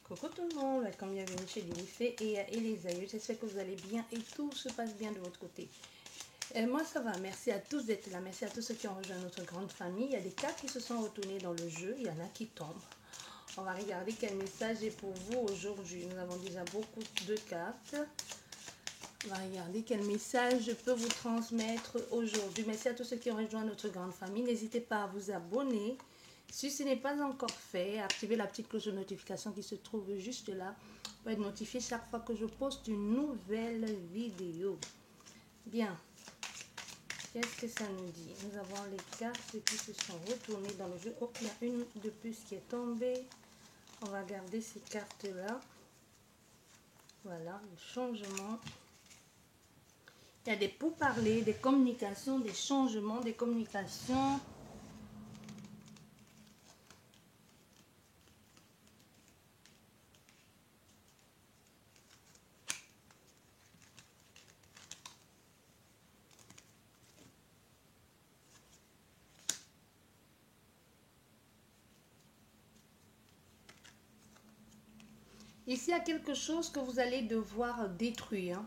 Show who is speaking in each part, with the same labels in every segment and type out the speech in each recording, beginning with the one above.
Speaker 1: Coucou tout le monde, welcome, bienvenue chez Linifé et Elisaïe. J'espère que vous allez bien et tout se passe bien de votre côté. Moi ça va, merci à tous d'être là, merci à tous ceux qui ont rejoint notre grande famille. Il y a des cartes qui se sont retournées dans le jeu, il y en a qui tombent. On va regarder quel message est pour vous aujourd'hui. Nous avons déjà beaucoup de cartes. On va regarder quel message je peux vous transmettre aujourd'hui. Merci à tous ceux qui ont rejoint notre grande famille. N'hésitez pas à vous abonner. Si ce n'est pas encore fait, activez la petite cloche de notification qui se trouve juste là pour être notifié chaque fois que je poste une nouvelle vidéo. Bien. Qu'est-ce que ça nous dit? Nous avons les cartes qui se sont retournées dans le jeu. Oh, il y a une de plus qui est tombée. On va garder ces cartes-là. Voilà, le changement. Il y a des pourparlers, des communications, des changements, des communications. Ici, il y a quelque chose que vous allez devoir détruire.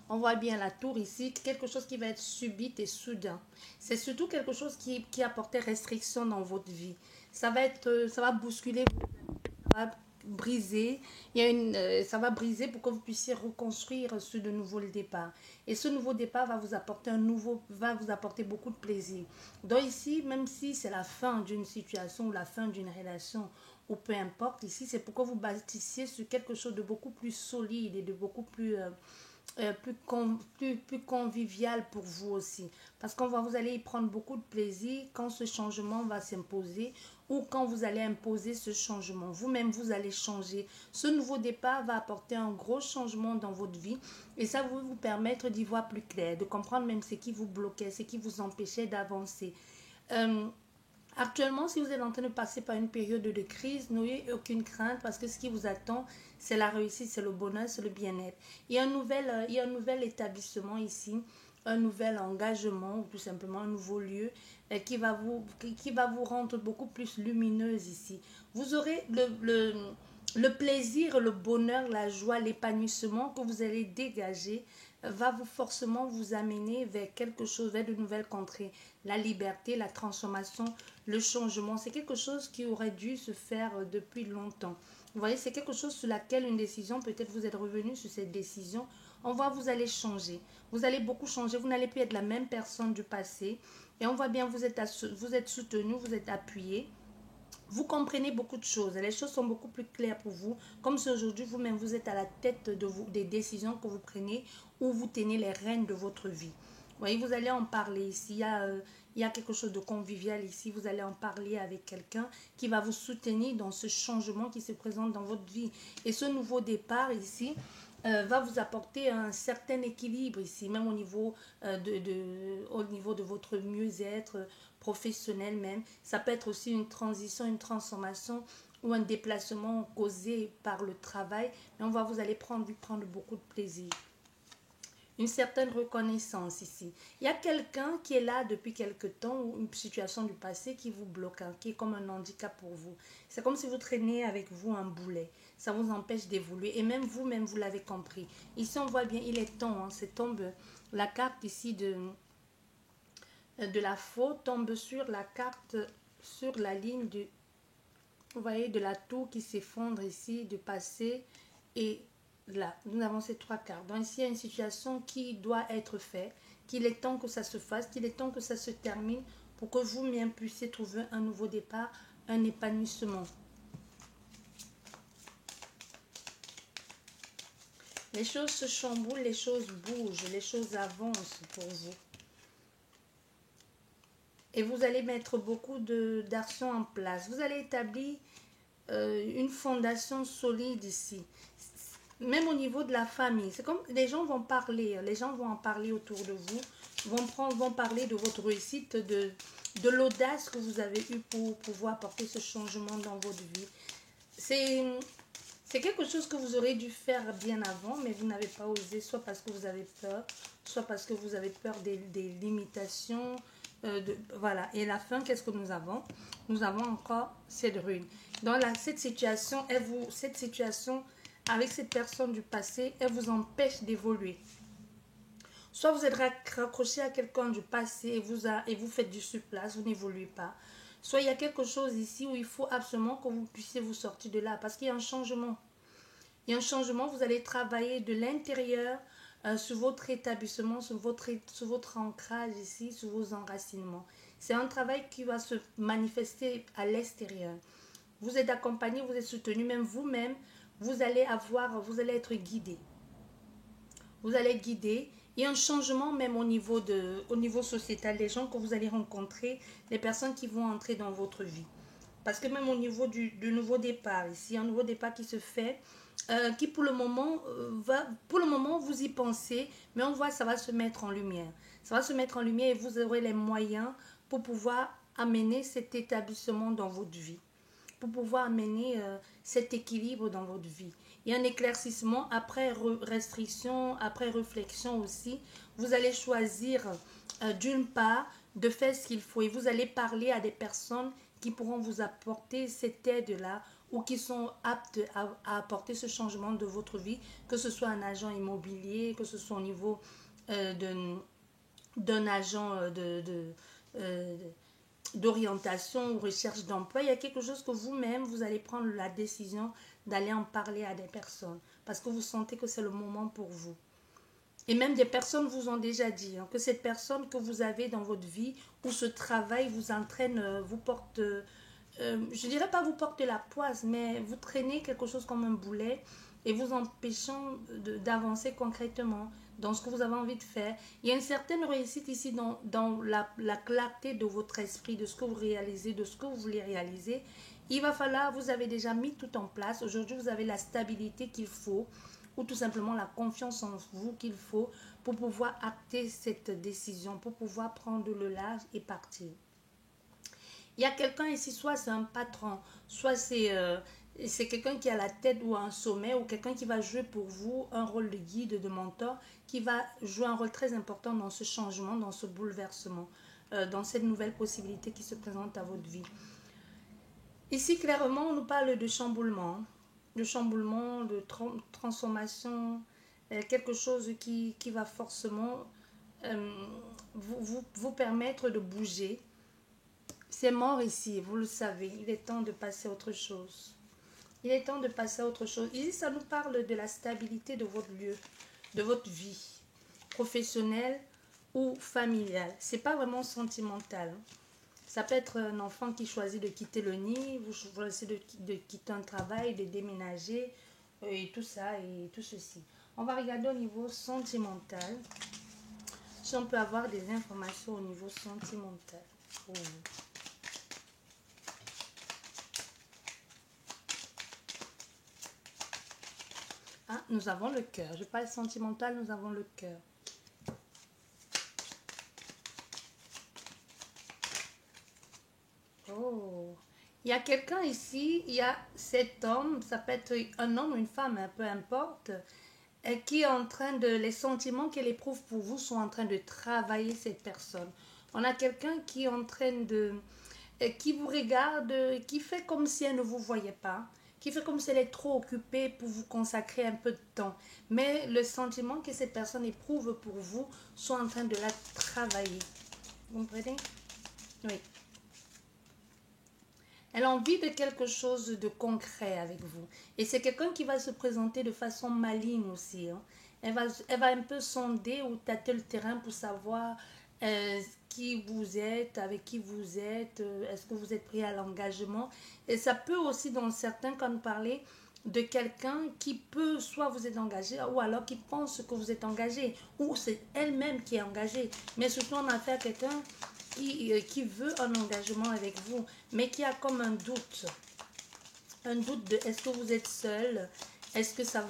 Speaker 1: On voit bien la tour ici, quelque chose qui va être subite et soudain. C'est surtout quelque chose qui apportait restriction dans votre vie. Ça va bousculer, ça va briser. Ça va briser pour que vous puissiez reconstruire sur de nouveaux départs. Et ce nouveau départ va vous apporter beaucoup de plaisir. Donc ici, même si c'est la fin d'une situation ou la fin d'une relation, ou peu importe, ici, c'est pour que vous bâtissiez sur quelque chose de beaucoup plus solide et de beaucoup plus convivial pour vous aussi. Parce vous allez y prendre beaucoup de plaisir quand ce changement va s'imposer ou quand vous allez imposer ce changement. Vous-même, vous allez changer. Ce nouveau départ va apporter un gros changement dans votre vie et ça va vous permettre d'y voir plus clair, de comprendre même ce qui vous bloquait, ce qui vous empêchait d'avancer. Actuellement, si vous êtes en train de passer par une période de crise, n'ayez aucune crainte parce que ce qui vous attend, c'est la réussite, c'est le bonheur, c'est le bien-être. Il y a un nouvel établissement ici, un nouvel engagement ou tout simplement un nouveau lieu qui va vous rendre beaucoup plus lumineuse ici. Vous aurez le plaisir, le bonheur, la joie, l'épanouissement que vous allez dégager va forcément vous amener vers quelque chose, vers de nouvelles contrées. La liberté, la transformation, le changement, c'est quelque chose qui aurait dû se faire depuis longtemps. Vous voyez, c'est quelque chose sur laquelle une décision, peut-être vous êtes revenu sur cette décision, on voit vous allez changer. Vous allez beaucoup changer, vous n'allez plus être la même personne du passé. Et on voit bien, vous êtes soutenu, vous êtes appuyé. Vous comprenez beaucoup de choses. Les choses sont beaucoup plus claires pour vous. Comme si aujourd'hui, vous-même, vous êtes à la tête des décisions que vous prenez ou vous tenez les rênes de votre vie. Vous voyez, vous allez en parler ici. Il y a quelque chose de convivial ici. Vous allez en parler avec quelqu'un qui va vous soutenir dans ce changement qui se présente dans votre vie. Et ce nouveau départ ici va vous apporter un certain équilibre ici, même au niveau de votre mieux-être professionnel même. Ça peut être aussi une transition, une transformation ou un déplacement causé par le travail. Mais vous allez prendre beaucoup de plaisir. Une certaine reconnaissance ici. Il y a quelqu'un qui est là depuis quelque temps ou une situation du passé qui vous bloque, qui est comme un handicap pour vous. C'est comme si vous traînez avec vous un boulet. Ça vous empêche d'évoluer. Et même vous-même, vous l'avez compris. Ici, on voit bien, il est temps. C'est tombe la carte ici de la faute tombe sur la carte, sur la ligne de, vous voyez, de la tour qui s'effondre ici, du passé. Et là, nous avons ces trois cartes. Donc ici, il y a une situation qui doit être faite, qu'il est temps que ça se fasse, qu'il est temps que ça se termine pour que vous-même puissiez trouver un nouveau départ, un épanouissement. Les choses se chamboulent, les choses bougent, les choses avancent pour vous. Et vous allez mettre beaucoup d'actions en place. Vous allez établir une fondation solide ici. Même au niveau de la famille. C'est comme les gens vont parler. Les gens vont en parler autour de vous. Vont parler de votre réussite, de l'audace que vous avez eue pour pouvoir apporter ce changement dans votre vie. C'est quelque chose que vous aurez dû faire bien avant, mais vous n'avez pas osé, soit parce que vous avez peur, soit parce que vous avez peur des limitations. Voilà. Et la fin, qu'est-ce que nous avons? Nous avons encore cette rune. Cette situation, cette situation avec cette personne du passé, elle vous empêche d'évoluer. Soit vous êtes raccroché à quelqu'un du passé et vous faites du surplace, vous n'évoluez pas. Soit il y a quelque chose ici où il faut absolument que vous puissiez vous sortir de là parce qu'il y a un changement. Il y a un changement, vous allez travailler de l'intérieur sur votre établissement, sur votre ancrage ici, sur vos enracinements. C'est un travail qui va se manifester à l'extérieur. Vous êtes accompagné, vous êtes soutenu, même vous-même, vous allez être guidé. Vous allez guider. Il y a un changement même au niveau sociétal, des gens que vous allez rencontrer, les personnes qui vont entrer dans votre vie. Parce que même au niveau du nouveau départ, ici, il y a un nouveau départ qui se fait, qui pour le moment, vous y pensez, mais on voit que ça va se mettre en lumière. Ça va se mettre en lumière et vous aurez les moyens pour pouvoir amener cet établissement dans votre vie, pour pouvoir amener cet équilibre dans votre vie. Il y a un éclaircissement après restriction, après réflexion aussi. Vous allez choisir d'une part de faire ce qu'il faut et vous allez parler à des personnes qui pourront vous apporter cette aide-là ou qui sont aptes à apporter ce changement de votre vie, que ce soit un agent immobilier, que ce soit au niveau d'un agent d'orientation ou recherche d'emploi. Il y a quelque chose que vous-même, vous allez prendre la décision d'aller en parler à des personnes parce que vous sentez que c'est le moment pour vous. Et même des personnes vous ont déjà dit que cette personne que vous avez dans votre vie ou ce travail vous entraîne, vous porte, je dirais pas vous porte la poisse, mais vous traînez quelque chose comme un boulet et vous empêchant d'avancer concrètement dans ce que vous avez envie de faire. Il y a une certaine réussite ici dans la clarté de votre esprit, de ce que vous réalisez, de ce que vous voulez réaliser. Il va falloir, vous avez déjà mis tout en place. Aujourd'hui, vous avez la stabilité qu'il faut ou tout simplement la confiance en vous qu'il faut pour pouvoir acter cette décision, pour pouvoir prendre le large et partir. Il y a quelqu'un ici, soit c'est un patron, soit c'est quelqu'un qui a la tête ou un sommet, ou quelqu'un qui va jouer pour vous un rôle de guide, de mentor, qui va jouer un rôle très important dans ce changement, dans ce bouleversement, dans cette nouvelle possibilité qui se présente à votre vie. Ici, clairement, on nous parle de chamboulement, de transformation, quelque chose qui va forcément vous permettre de bouger. C'est mort ici, vous le savez, il est temps de passer à autre chose. Il est temps de passer à autre chose. Ici, ça nous parle de la stabilité de votre lieu, de votre vie, professionnelle ou familiale. C'est pas vraiment sentimental. Ça peut être un enfant qui choisit de quitter le nid, vous choisissez de quitter un travail, de déménager, et tout ça, et tout ceci. On va regarder au niveau sentimental, si on peut avoir des informations au niveau sentimental. Oh. Ah, nous avons le cœur. Je parle sentimental, nous avons le cœur. Oh. Il y a quelqu'un ici, il y a cet homme, ça peut être un homme ou une femme, peu importe, qui est en train de, les sentiments qu'elle éprouve pour vous sont en train de travailler cette personne. On a quelqu'un qui est en train de, qui vous regarde, qui fait comme si elle ne vous voyait pas, qui fait comme si elle est trop occupée pour vous consacrer un peu de temps. Mais le sentiment que cette personne éprouve pour vous sont en train de la travailler. Vous comprenez? Oui. Elle a envie de quelque chose de concret avec vous. Et c'est quelqu'un qui va se présenter de façon maligne aussi. Hein. Elle va un peu sonder ou tâter le terrain pour savoir qui vous êtes, avec qui vous êtes, est-ce que vous êtes pris à l'engagement. Et ça peut aussi, dans certains cas, nous parler de quelqu'un qui peut, soit vous êtes engagé, ou alors qui pense que vous êtes engagé, ou c'est elle-même qui est engagée. Mais surtout, on a affaire à quelqu'un qui veut un engagement avec vous, mais qui a comme un doute de est-ce que vous êtes seul, est-ce que ça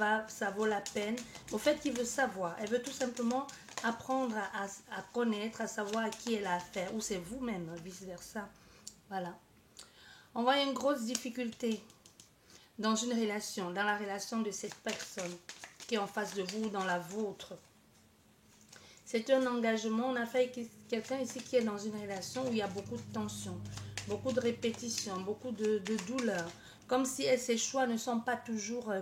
Speaker 1: vaut la peine. Au fait, il veut savoir, elle veut tout simplement apprendre à connaître, à savoir à qui elle a affaire, ou c'est vous-même, vice versa. Voilà. On voit une grosse difficulté dans une relation, dans la relation de cette personne qui est en face de vous, dans la vôtre. C'est un engagement. On a fait quelqu'un ici qui est dans une relation où il y a beaucoup de tension, beaucoup de répétitions, beaucoup de douleur, Comme si ses choix ne sont pas toujours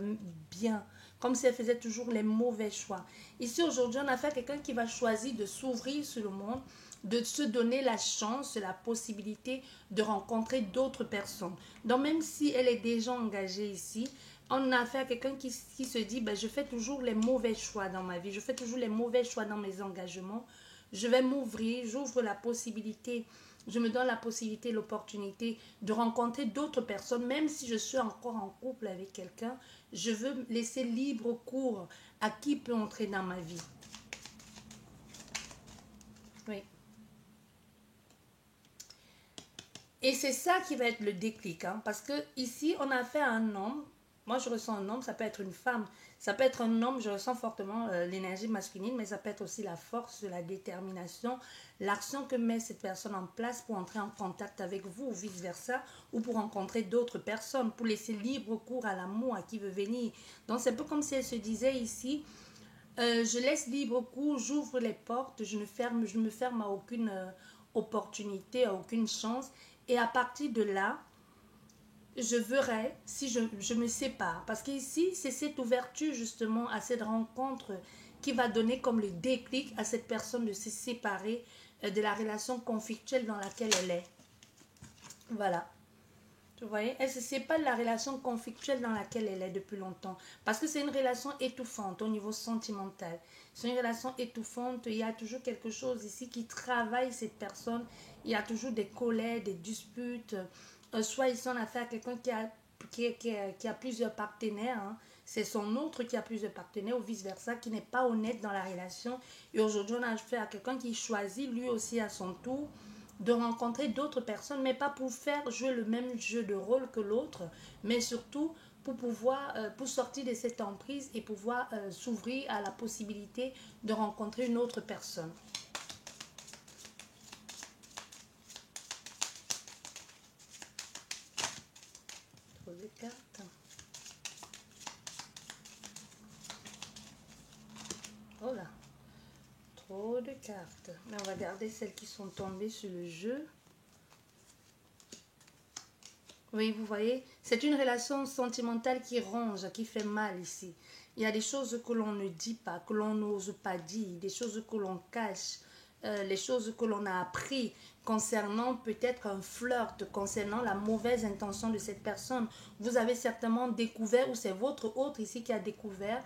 Speaker 1: bien. Comme si elle faisait toujours les mauvais choix. Ici, aujourd'hui, on a fait quelqu'un qui va choisir de s'ouvrir sur le monde, de se donner la chance, la possibilité de rencontrer d'autres personnes. Donc, même si elle est déjà engagée ici, on a affaire à quelqu'un qui se dit, ben, je fais toujours les mauvais choix dans ma vie, je fais toujours les mauvais choix dans mes engagements. Je vais m'ouvrir, j'ouvre la possibilité, je me donne la possibilité, l'opportunité de rencontrer d'autres personnes, même si je suis encore en couple avec quelqu'un, je veux laisser libre cours à qui peut entrer dans ma vie. Oui. Et c'est ça qui va être le déclic, hein, parce que ici, on a affaire à un homme. Moi, je ressens un homme, ça peut être une femme, ça peut être un homme, je ressens fortement l'énergie masculine, mais ça peut être aussi la force, la détermination, l'action que met cette personne en place pour entrer en contact avec vous, ou vice-versa, ou pour rencontrer d'autres personnes, pour laisser libre cours à l'amour, à qui veut venir. Donc, c'est un peu comme si elle se disait ici, je laisse libre cours, j'ouvre les portes, je ne me ferme à aucune opportunité, à aucune chance. Et à partir de là, je verrai si je me sépare. Parce qu'ici, c'est cette ouverture justement à cette rencontre qui va donner comme le déclic à cette personne de se séparer de la relation conflictuelle dans laquelle elle est. Voilà. Vous voyez, elle ne se sépare de la relation conflictuelle dans laquelle elle est depuis longtemps. Parce que c'est une relation étouffante au niveau sentimental. C'est une relation étouffante. Il y a toujours quelque chose ici qui travaille cette personne. Il y a toujours des colères, des disputes. Soit ils sont en affaire à quelqu'un qui a plusieurs partenaires. Hein. C'est son autre qui a plusieurs partenaires ou vice-versa, qui n'est pas honnête dans la relation. Et aujourd'hui, on a affaire à quelqu'un qui choisit lui aussi à son tour de rencontrer d'autres personnes, mais pas pour faire jouer le même jeu de rôle que l'autre, mais surtout pour pouvoir, pour sortir de cette emprise et pouvoir s'ouvrir à la possibilité de rencontrer une autre personne. Trop de cartes. Oh là, trop de cartes. Mais on va garder celles qui sont tombées sur le jeu. Oui, vous voyez, c'est une relation sentimentale qui ronge, qui fait mal ici. Il y a des choses que l'on ne dit pas, que l'on n'ose pas dire, des choses que l'on cache, les choses que l'on a appris concernant peut-être un flirt, concernant la mauvaise intention de cette personne. Vous avez certainement découvert, ou c'est votre autre ici qui a découvert,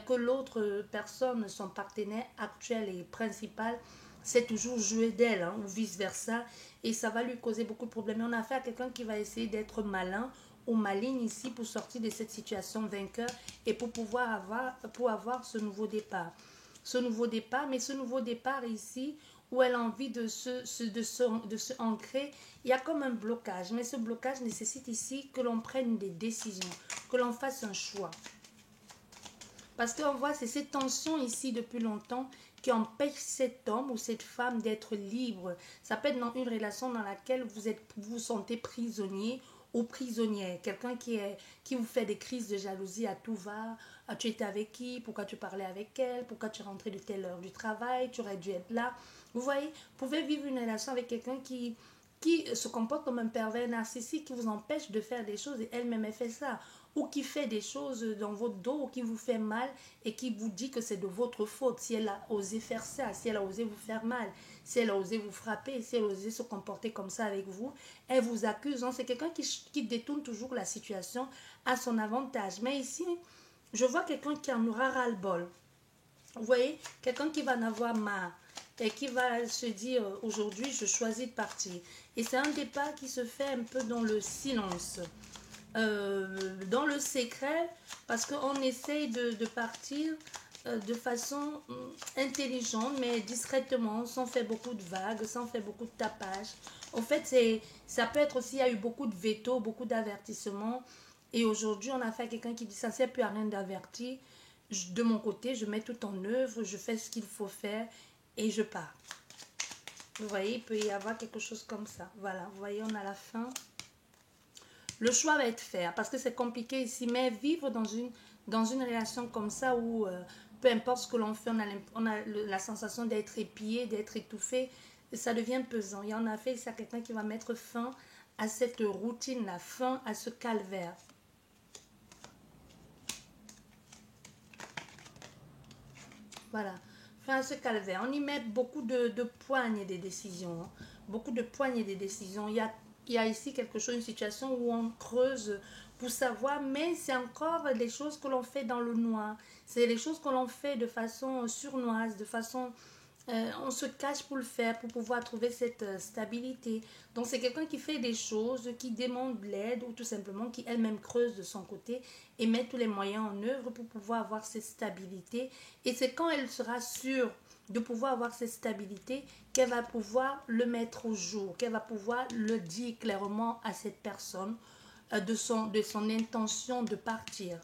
Speaker 1: que l'autre personne, son partenaire actuel et principal, c'est toujours jouer d'elle, hein, ou vice-versa, et ça va lui causer beaucoup de problèmes. Et on a affaire à quelqu'un qui va essayer d'être malin ou maligne ici pour sortir de cette situation vainqueur et pour pouvoir avoir ce nouveau départ. Ce nouveau départ, mais ce nouveau départ ici, où elle a envie de se ancrer, il y a comme un blocage. Mais ce blocage nécessite ici que l'on prenne des décisions, que l'on fasse un choix. Parce qu'on voit, c'est cette tension ici depuis longtemps qui empêche cet homme ou cette femme d'être libre. Ça peut être dans une relation dans laquelle vous vous sentez prisonnier ou prisonnière. Quelqu'un qui vous fait des crises de jalousie à tout va. Ah, tu étais avec qui? Pourquoi tu parlais avec elle? Pourquoi tu es rentré de telle heure du travail? Tu aurais dû être là. Vous voyez, vous pouvez vivre une relation avec quelqu'un qui se comporte comme un pervers narcissique, qui vous empêche de faire des choses et elle-même elle fait ça, ou qui fait des choses dans votre dos ou qui vous fait mal et qui vous dit que c'est de votre faute si elle a osé faire ça, si elle a osé vous faire mal, si elle a osé vous frapper, si elle a osé se comporter comme ça avec vous, elle vous accuse. C'est quelqu'un qui détourne toujours la situation à son avantage. Mais ici, je vois quelqu'un qui en aura ras-le-bol. Vous voyez, quelqu'un qui va en avoir marre et qui va se dire aujourd'hui je choisis de partir. Et c'est un départ qui se fait un peu dans le silence, dans le secret, parce qu'on essaye de partir de façon intelligente, mais discrètement, sans faire beaucoup de vagues, sans faire beaucoup de tapage. En fait, ça peut être aussi, il y a eu beaucoup de veto, beaucoup d'avertissements. Et aujourd'hui, on a fait quelqu'un qui dit ça ne sert plus à rien d'avertir. De mon côté, je mets tout en œuvre, je fais ce qu'il faut faire et je pars. Vous voyez, il peut y avoir quelque chose comme ça. Voilà, vous voyez, on a la fin. Le choix va être fait, parce que c'est compliqué ici, mais vivre dans une relation comme ça où peu importe ce que l'on fait, on a la sensation d'être épié, d'être étouffé, ça devient pesant. Il y en a fait, c'est quelqu'un qui va mettre fin à cette routine-là, fin à ce calvaire. Voilà, fin à ce calvaire. On y met beaucoup de poignes et des décisions. Hein. Beaucoup de poignes et des décisions. Il y a ici quelque chose, une situation où on creuse pour savoir, mais c'est encore des choses que l'on fait dans le noir. C'est des choses que l'on fait de façon surnoise, de façon on se cache pour le faire, pour pouvoir trouver cette stabilité. Donc c'est quelqu'un qui fait des choses, qui demande de l'aide ou tout simplement qui elle-même creuse de son côté et met tous les moyens en œuvre pour pouvoir avoir cette stabilité. Et c'est quand elle sera sûre de pouvoir avoir cette stabilité qu'elle va pouvoir le mettre au jour, qu'elle va pouvoir le dire clairement à cette personne de son intention de partir.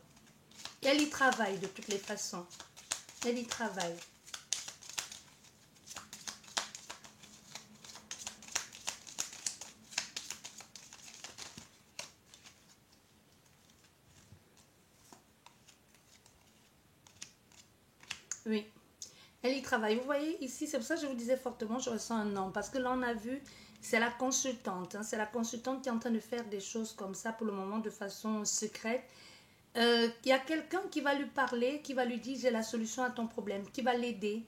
Speaker 1: Et elle y travaille de toutes les façons. Elle y travaille. Oui, elle y travaille. Vous voyez ici, c'est pour ça que je vous disais fortement, je ressens un non. Parce que là, on a vu, c'est la consultante. Hein, c'est la consultante qui est en train de faire des choses comme ça pour le moment de façon secrète. Il y a quelqu'un qui va lui parler, qui va lui dire j'ai la solution à ton problème, qui va l'aider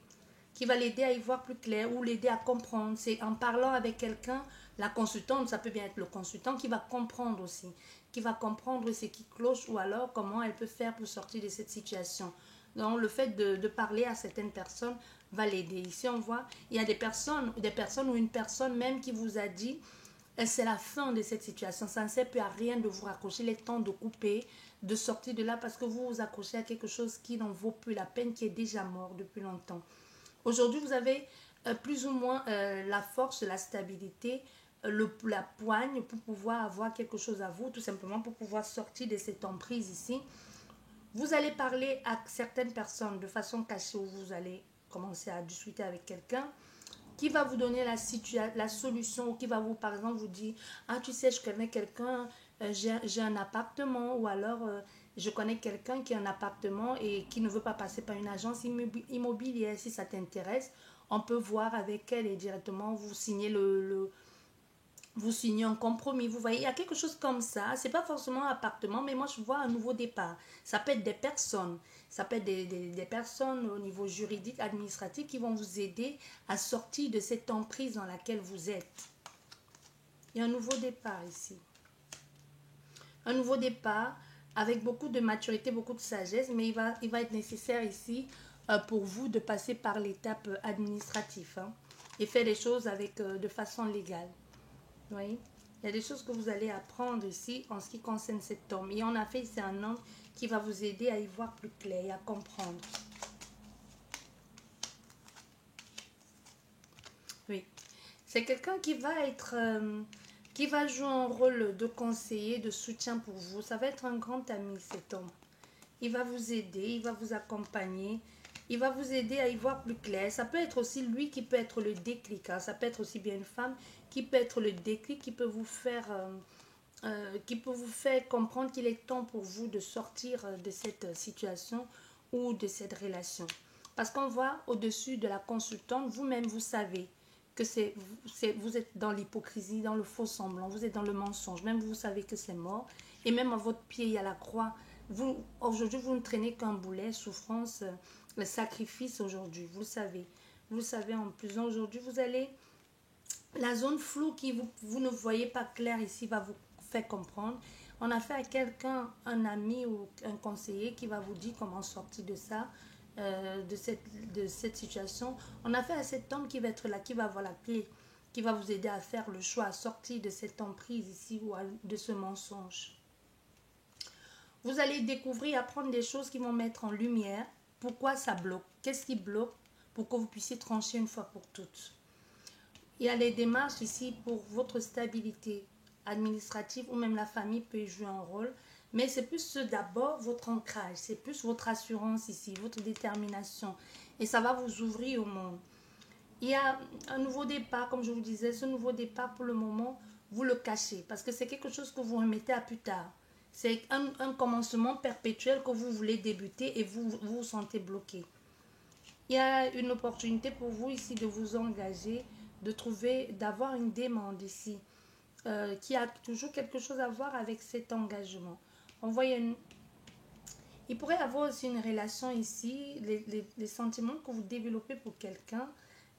Speaker 1: à y voir plus clair ou l'aider à comprendre. C'est en parlant avec quelqu'un, la consultante, ça peut bien être le consultant qui va comprendre aussi, qui va comprendre ce qui cloche ou alors comment elle peut faire pour sortir de cette situation. Donc le fait de parler à certaines personnes va l'aider. Ici on voit, il y a des personnes ou une personne même qui vous a dit c'est la fin de cette situation. Ça ne sert plus à rien de vous raccrocher. Il est temps de couper, de sortir de là parce que vous vous accrochez à quelque chose qui n'en vaut plus la peine, qui est déjà mort depuis longtemps. Aujourd'hui, vous avez plus ou moins la force, la stabilité, la poigne pour pouvoir avoir quelque chose à vous, tout simplement pour pouvoir sortir de cette emprise ici. Vous allez parler à certaines personnes de façon cachée où vous allez commencer à discuter avec quelqu'un qui va vous donner la solution ou qui va vous, par exemple, vous dire ah, tu sais, je connais quelqu'un, j'ai un appartement ou alors je connais quelqu'un qui a un appartement et qui ne veut pas passer par une agence immobilière. Si ça t'intéresse, on peut voir avec elle et directement vous signer vous signez un compromis. Vous voyez, il y a quelque chose comme ça. C'est pas forcément un appartement, mais moi je vois un nouveau départ. Ça peut être des personnes. Ça peut être des personnes au niveau juridique, administratif qui vont vous aider à sortir de cette emprise dans laquelle vous êtes. Il y a un nouveau départ ici. Un nouveau départ avec beaucoup de maturité, beaucoup de sagesse, mais il va être nécessaire ici pour vous de passer par l'étape administrative hein, et faire les choses avec, de façon légale. Vous voyez, il y a des choses que vous allez apprendre ici en ce qui concerne cet homme. Et en effet, c'est un homme qui va vous aider à y voir plus clair et à comprendre. Oui, c'est quelqu'un qui va être, qui va jouer un rôle de conseiller, de soutien pour vous. Ça va être un grand ami, cet homme. Il va vous aider, il va vous accompagner, il va vous aider à y voir plus clair. Ça peut être aussi lui qui peut être le déclic. Hein. Ça peut être aussi bien une femme qui peut être le déclic, qui peut vous faire comprendre qu'il est temps pour vous de sortir de cette situation ou de cette relation. Parce qu'on voit au-dessus de la consultante, vous-même vous savez que vous êtes dans l'hypocrisie, dans le faux semblant, vous êtes dans le mensonge, même vous savez que c'est mort, et même à votre pied il y a la croix. Aujourd'hui vous ne traînez qu'un boulet, souffrance, le sacrifice aujourd'hui, vous le savez en plus. Aujourd'hui vous allez, la zone floue qui vous ne voyez pas clair ici va vous faire comprendre. On a fait à quelqu'un, un ami ou un conseiller qui va vous dire comment sortir de ça, de cette situation. On a fait à cet homme qui va être là, qui va avoir la clé, qui va vous aider à faire le choix, à sortir de cette emprise ici ou de ce mensonge. Vous allez découvrir, apprendre des choses qui vont mettre en lumière pourquoi ça bloque, qu'est-ce qui bloque pour que vous puissiez trancher une fois pour toutes. Il y a des démarches ici pour votre stabilité administrative ou même la famille peut y jouer un rôle. Mais c'est plus d'abord votre ancrage, c'est plus votre assurance ici, votre détermination. Et ça va vous ouvrir au monde. Il y a un nouveau départ, comme je vous disais, ce nouveau départ pour le moment, vous le cachez parce que c'est quelque chose que vous remettez à plus tard. C'est un commencement perpétuel que vous voulez débuter et vous vous sentez bloqué. Il y a une opportunité pour vous ici de vous engager, de trouver, d'avoir une demande ici qui a toujours quelque chose à voir avec cet engagement. On voit il pourrait y avoir aussi une relation ici, les sentiments que vous développez pour quelqu'un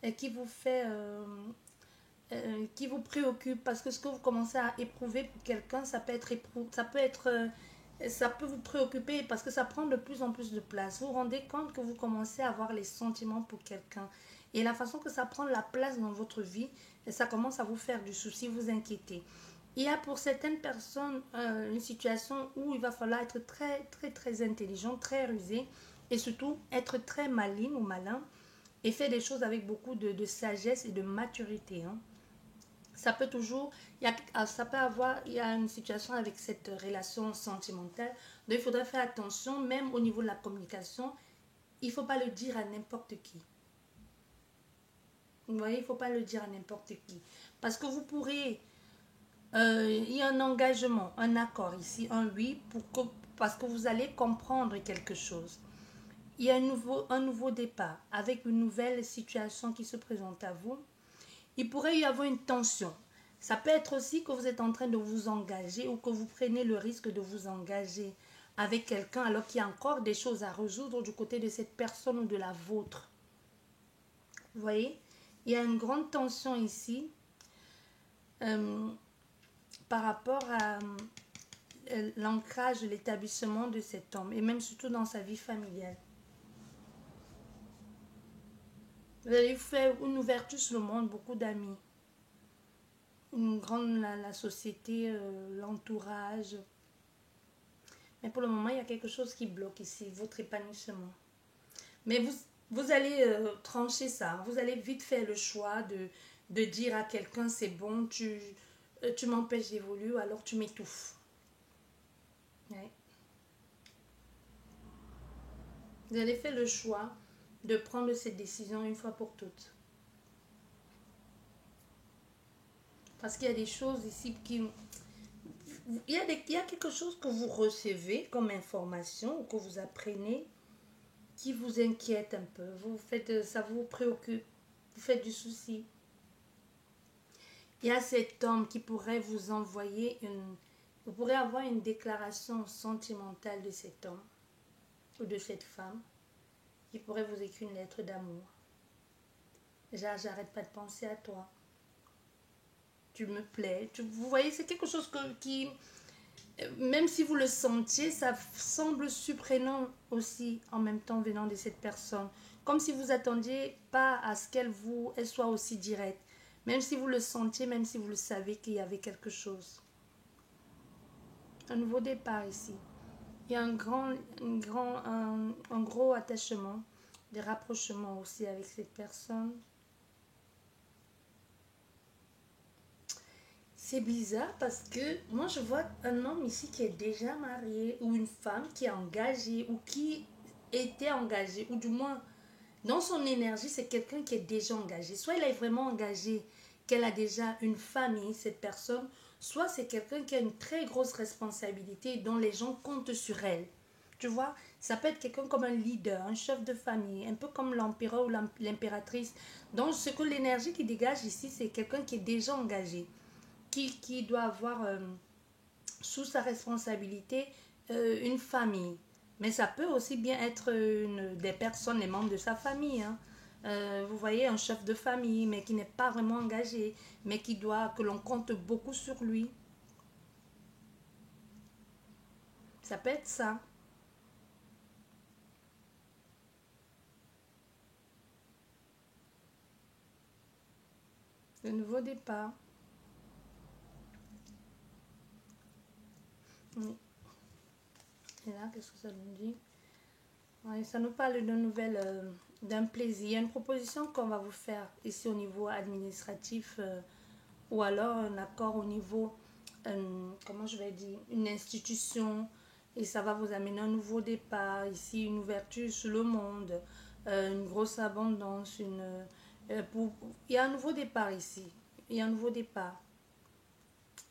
Speaker 1: et qui vous fait, qui vous préoccupe, parce que ce que vous commencez à éprouver pour quelqu'un, ça peut vous préoccuper parce que ça prend de plus en plus de place. Vous vous rendez compte que vous commencez à avoir les sentiments pour quelqu'un et la façon que ça prend la place dans votre vie, et ça commence à vous faire du souci, vous inquiéter. Il y a pour certaines personnes une situation où il va falloir être très très très intelligent, très rusé et surtout être très maligne ou malin et faire des choses avec beaucoup de sagesse et de maturité. Hein. Ça peut toujours, ça peut avoir, il y a une situation avec cette relation sentimentale, donc il faudrait faire attention, même au niveau de la communication, il ne faut pas le dire à n'importe qui. Vous voyez, il ne faut pas le dire à n'importe qui. Parce que vous pourrez, il y a un engagement, un accord ici, un oui, parce que vous allez comprendre quelque chose. Il y a un nouveau départ avec une nouvelle situation qui se présente à vous. Il pourrait y avoir une tension. Ça peut être aussi que vous êtes en train de vous engager ou que vous prenez le risque de vous engager avec quelqu'un alors qu'il y a encore des choses à résoudre du côté de cette personne ou de la vôtre. Vous voyez, il y a une grande tension ici par rapport à l'ancrage de l'établissement de cet homme et même surtout dans sa vie familiale. Vous allez faire une ouverture sur le monde, beaucoup d'amis. Une grande, la société, l'entourage. Mais pour le moment, il y a quelque chose qui bloque ici, votre épanouissement. Mais vous allez trancher ça. Vous allez vite faire le choix de dire à quelqu'un, c'est bon, tu m'empêches d'évoluer ou alors tu m'étouffes. Ouais. Vous allez faire le choix de prendre cette décision une fois pour toutes. Parce qu'il y a des choses ici qui... il y a quelque chose que vous recevez comme information ou que vous apprenez qui vous inquiète un peu. Ça vous préoccupe. Vous faites du souci. Il y a cet homme qui pourrait vous envoyer vous pourrez avoir une déclaration sentimentale de cet homme ou de cette femme qui pourrait vous écrire une lettre d'amour. J'arrête pas de penser à toi. Tu me plais. Vous voyez, c'est quelque chose qui, même si vous le sentiez, ça semble surprenant aussi en même temps venant de cette personne. Comme si vous attendiez pas à ce qu'elle soit aussi directe. Même si vous le sentiez, même si vous le savez qu'il y avait quelque chose. Un nouveau départ ici. Il y a un gros attachement, des rapprochements aussi avec cette personne. C'est bizarre parce que moi je vois un homme ici qui est déjà marié ou une femme qui est engagée ou qui était engagée ou du moins dans son énergie c'est quelqu'un qui est déjà engagé. Soit il est vraiment engagé, qu'elle a déjà une famille cette personne, soit c'est quelqu'un qui a une très grosse responsabilité dont les gens comptent sur elle. Tu vois, ça peut être quelqu'un comme un leader, un chef de famille, un peu comme l'empereur ou l'impératrice. Donc ce que l'énergie qui dégage ici c'est quelqu'un qui est déjà engagé. Qui doit avoir sous sa responsabilité une famille. Mais ça peut aussi bien être des personnes, les membres de sa famille. Hein. Vous voyez, un chef de famille, mais qui n'est pas vraiment engagé, mais que l'on compte beaucoup sur lui. Ça peut être ça. Le nouveau départ. Oui. Et là, qu'est-ce que ça nous dit? Oui, ça nous parle d'un plaisir. Il y a une proposition qu'on va vous faire ici au niveau administratif ou alors un accord au niveau, comment je vais dire, une institution et ça va vous amener un nouveau départ ici, une ouverture sur le monde, une grosse abondance, il y a un nouveau départ ici. Il y a un nouveau départ.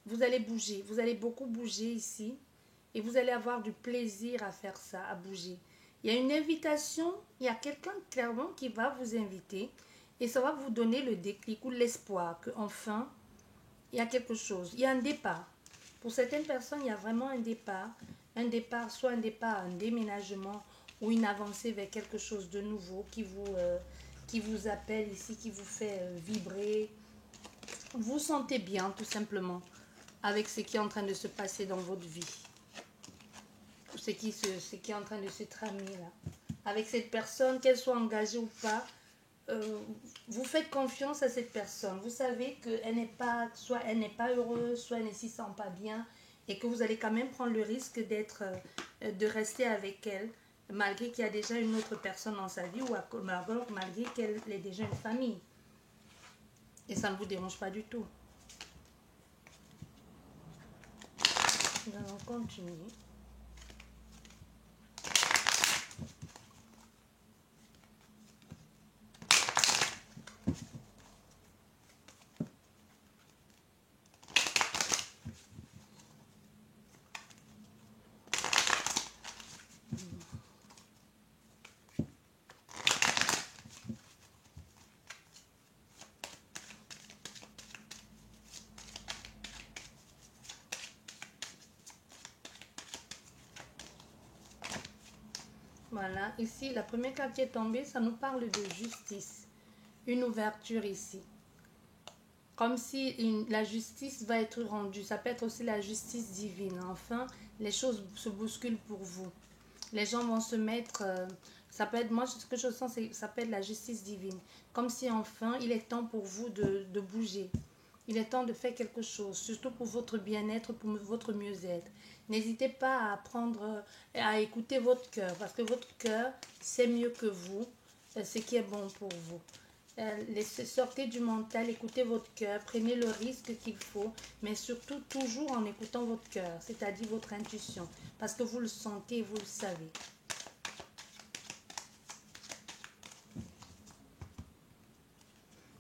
Speaker 1: Vous allez bouger, vous allez beaucoup bouger ici et vous allez avoir du plaisir à faire ça, à bouger. Il y a une invitation, il y a quelqu'un clairement qui va vous inviter et ça va vous donner le déclic ou l'espoir que enfin Il y a quelque chose, il y a un départ. Pour certaines personnes, il y a vraiment un départ, soit un départ, un déménagement ou une avancée vers quelque chose de nouveau qui vous appelle ici, qui vous fait vibrer. Vous sentez bien tout simplement avec ce qui est en train de se passer dans votre vie. Ce qui est en train de se tramer là. Avec cette personne, qu'elle soit engagée ou pas, vous faites confiance à cette personne. Vous savez qu'elle n'est pas, soit elle n'est pas heureuse, soit elle ne s'y sent pas bien, et que vous allez quand même prendre le risque de rester avec elle, malgré qu'il y a déjà une autre personne dans sa vie, ou malgré qu'elle ait déjà une famille. Et ça ne vous dérange pas du tout. Nous allons continuer. Voilà, ici, la première carte qui est tombée, ça nous parle de justice. Une ouverture ici. Comme si la justice va être rendue. Ça peut être aussi la justice divine. Enfin, les choses se bousculent pour vous. Les gens vont se mettre... ça peut être, moi, ce que je sens, ça peut être la justice divine. Comme si enfin, il est temps pour vous de bouger. Il est temps de faire quelque chose, surtout pour votre bien-être, pour votre mieux-être. N'hésitez pas à prendre, à écouter votre cœur, parce que votre cœur sait mieux que vous ce qui est bon pour vous. Sortez du mental, écoutez votre cœur, prenez le risque qu'il faut, mais surtout toujours en écoutant votre cœur, c'est-à-dire votre intuition, parce que vous le sentez, vous le savez.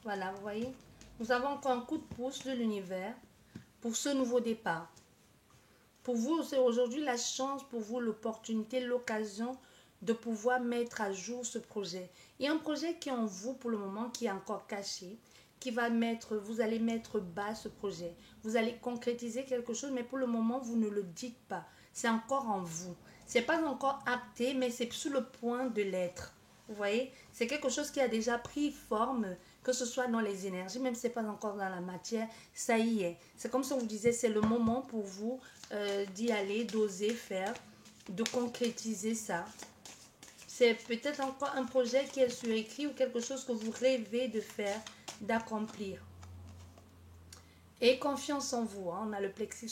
Speaker 1: Voilà, vous voyez, nous avons encore un coup de pouce de l'univers pour ce nouveau départ. Pour vous, c'est aujourd'hui la chance, pour vous, l'opportunité, l'occasion de pouvoir mettre à jour ce projet. Il y a un projet qui est en vous pour le moment, qui est encore caché, qui va mettre, vous allez mettre bas ce projet. Vous allez concrétiser quelque chose, mais pour le moment, vous ne le dites pas. C'est encore en vous. C'est pas encore acté, mais c'est sur le point de l'être. Vous voyez, c'est quelque chose qui a déjà pris forme, que ce soit dans les énergies, même si ce n'est pas encore dans la matière, ça y est. C'est comme si on vous disait, c'est le moment pour vous d'y aller, d'oser faire, de concrétiser ça. C'est peut-être encore un projet qui est sur écrit ou quelque chose que vous rêvez de faire, d'accomplir. Et confiance en vous. Hein. On a le plexus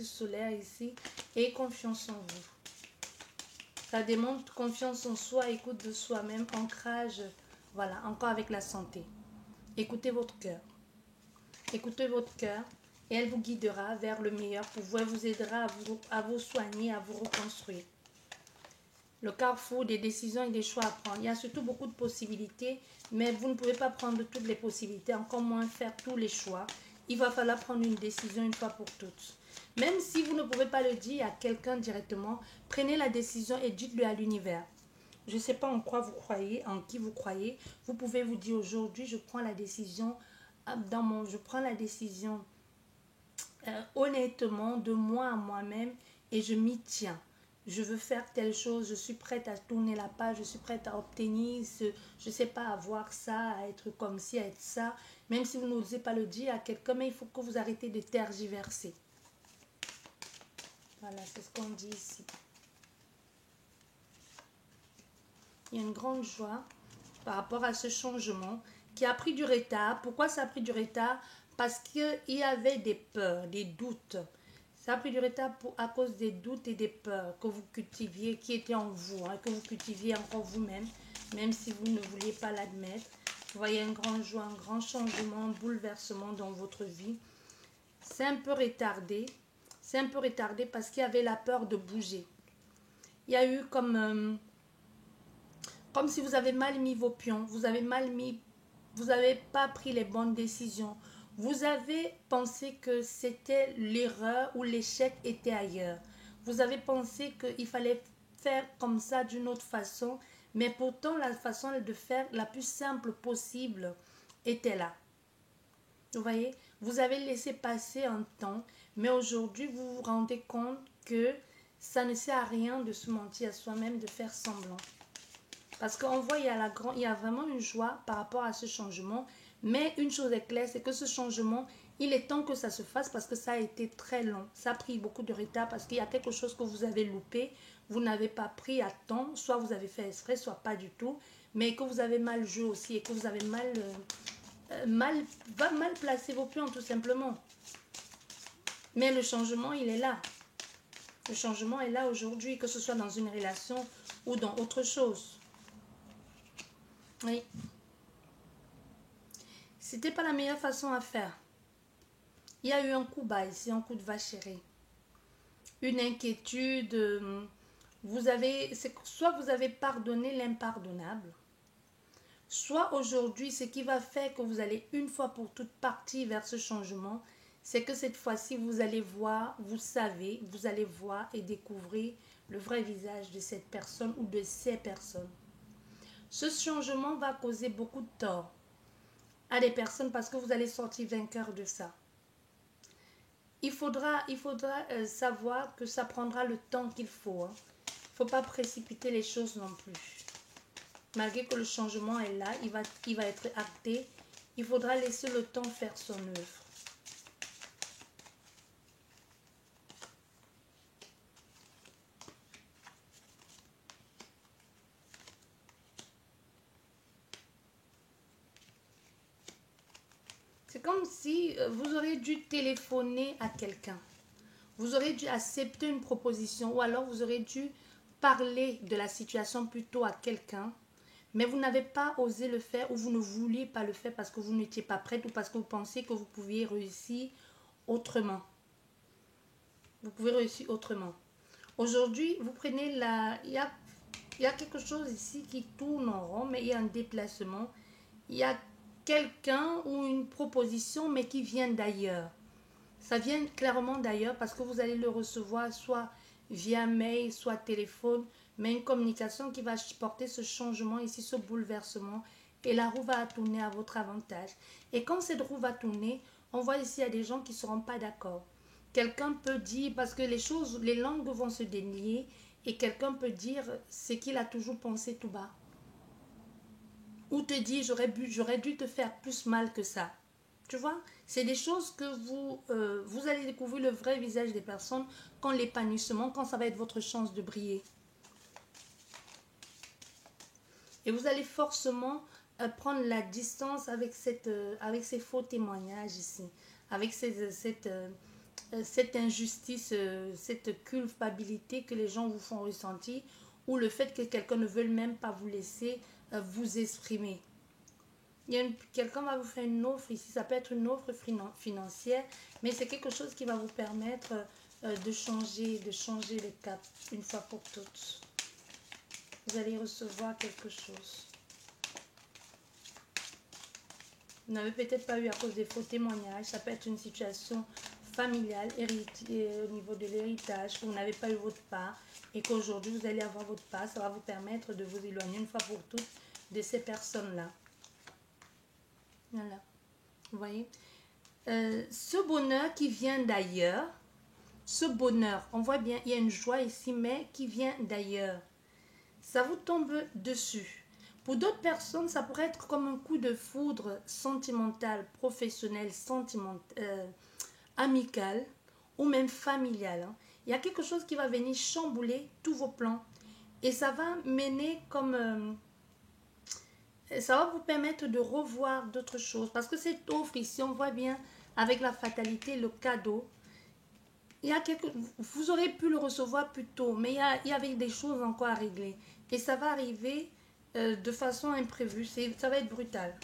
Speaker 1: solaire ici. Et confiance en vous. Ça démontre confiance en soi, écoute de soi-même, ancrage, voilà, encore avec la santé. Écoutez votre cœur. Écoutez votre cœur et elle vous guidera vers le meilleur pour vous. Elle vous aidera à vous soigner, à vous reconstruire. Le carrefour des décisions et des choix à prendre. Il y a surtout beaucoup de possibilités, mais vous ne pouvez pas prendre toutes les possibilités, encore moins faire tous les choix. Il va falloir prendre une décision une fois pour toutes. Même si vous ne pouvez pas le dire à quelqu'un directement, prenez la décision et dites-le à l'univers. Je ne sais pas en quoi vous croyez, en qui vous croyez. Vous pouvez vous dire aujourd'hui, je prends la décision honnêtement de moi à moi-même et je m'y tiens. Je veux faire telle chose, je suis prête à tourner la page, je suis prête à obtenir je ne sais pas, avoir ça, à être comme ci, à être ça. Même si vous n'osez pas le dire à quelqu'un, mais il faut que vous arrêtez de tergiverser. Voilà, c'est ce qu'on dit ici. Il y a une grande joie par rapport à ce changement qui a pris du retard. Pourquoi ça a pris du retard? Parce qu'il y avait des peurs, des doutes. Ça a pris du retard à cause des doutes et des peurs que vous cultiviez, qui étaient en vous, hein, que vous cultiviez encore vous-même, même si vous ne vouliez pas l'admettre. Vous voyez une grande joie, un grand changement, un bouleversement dans votre vie. C'est un peu retardé. C'est un peu retardé parce qu'il y avait la peur de bouger. Il y a eu comme si vous avez mal mis vos pions, vous n'avez pas pris les bonnes décisions. Vous avez pensé que c'était l'erreur ou l'échec était ailleurs. Vous avez pensé qu'il fallait faire comme ça d'une autre façon, mais pourtant la façon de faire la plus simple possible était là. Vous voyez, Vous avez laissé passer un temps, mais aujourd'hui, vous vous rendez compte que ça ne sert à rien de se mentir à soi-même, de faire semblant. Parce qu'on voit, il y a vraiment une joie par rapport à ce changement. Mais une chose est claire, c'est que ce changement, il est temps que ça se fasse parce que ça a été très long. Ça a pris beaucoup de retard parce qu'il y a quelque chose que vous avez loupé. Vous n'avez pas pris à temps. Soit vous avez fait exprès, soit pas du tout. Mais que vous avez mal joué aussi et que vous avez mal placé vos plans tout simplement. Mais le changement, il est là. Le changement est là aujourd'hui, que ce soit dans une relation ou dans autre chose. Oui. C'était pas la meilleure façon à faire. Il y a eu un coup bas ici, un coup de vacherie. Une inquiétude. Soit vous avez pardonné l'impardonnable, soit aujourd'hui, ce qui va faire que vous allez une fois pour toutes partir vers ce changement, c'est que cette fois-ci, vous allez voir, vous allez voir et découvrir le vrai visage de cette personne ou de ces personnes. Ce changement va causer beaucoup de tort à des personnes parce que vous allez sortir vainqueur de ça. Il faudra savoir que ça prendra le temps qu'il faut. Il ne faut pas précipiter les choses non plus. Malgré que le changement est là, il va être acté. Il faudra laisser le temps faire son œuvre. C'est comme si vous auriez dû téléphoner à quelqu'un. Vous aurez dû accepter une proposition ou alors vous aurez dû parler de la situation plutôt à quelqu'un. Mais vous n'avez pas osé le faire ou vous ne vouliez pas le faire parce que vous n'étiez pas prête ou parce que vous pensiez que vous pouviez réussir autrement. Vous pouvez réussir autrement. Aujourd'hui, vous prenez il y a quelque chose ici qui tourne en rond, mais il y a un déplacement. Il y a quelqu'un ou une proposition, mais qui vient d'ailleurs. Ça vient clairement d'ailleurs parce que vous allez le recevoir soit via mail, soit téléphone, mais une communication qui va porter ce changement ici, ce bouleversement, et la roue va tourner à votre avantage. Et quand cette roue va tourner, on voit ici, il y a des gens qui ne seront pas d'accord. Quelqu'un peut dire, parce que les langues vont se délier, et quelqu'un peut dire ce qu'il a toujours pensé tout bas. Ou te dire, j'aurais dû te faire plus mal que ça. Tu vois, c'est des choses que vous allez découvrir le vrai visage des personnes quand l'épanouissement, quand ça va être votre chance de briller. Et vous allez forcément prendre la distance avec ces faux témoignages ici, avec cette injustice, cette culpabilité que les gens vous font ressentir, ou le fait que quelqu'un ne veut même pas vous laisser vous exprimer. Quelqu'un va vous faire une offre ici, ça peut être une offre financière, mais c'est quelque chose qui va vous permettre de changer le cap une fois pour toutes. Vous allez recevoir quelque chose. Vous n'avez peut-être pas eu à cause des faux témoignages, ça peut être une situation familiale, au niveau de l'héritage, que vous n'avez pas eu votre part et qu'aujourd'hui vous allez avoir votre part, ça va vous permettre de vous éloigner une fois pour toutes de ces personnes-là. Voilà, vous voyez. Ce bonheur qui vient d'ailleurs, ce bonheur, on voit bien, il y a une joie ici, mais qui vient d'ailleurs. Ça vous tombe dessus. Pour d'autres personnes, ça pourrait être comme un coup de foudre sentimental, professionnel, amical ou même familial. Hein. Il y a quelque chose qui va venir chambouler tous vos plans et ça va mener comme... ça va vous permettre de revoir d'autres choses. Parce que cette offre ici, on voit bien avec la fatalité, le cadeau. Vous aurez pu le recevoir plus tôt, mais il y avait des choses encore à régler. Et ça va arriver de façon imprévue. Ça va être brutal.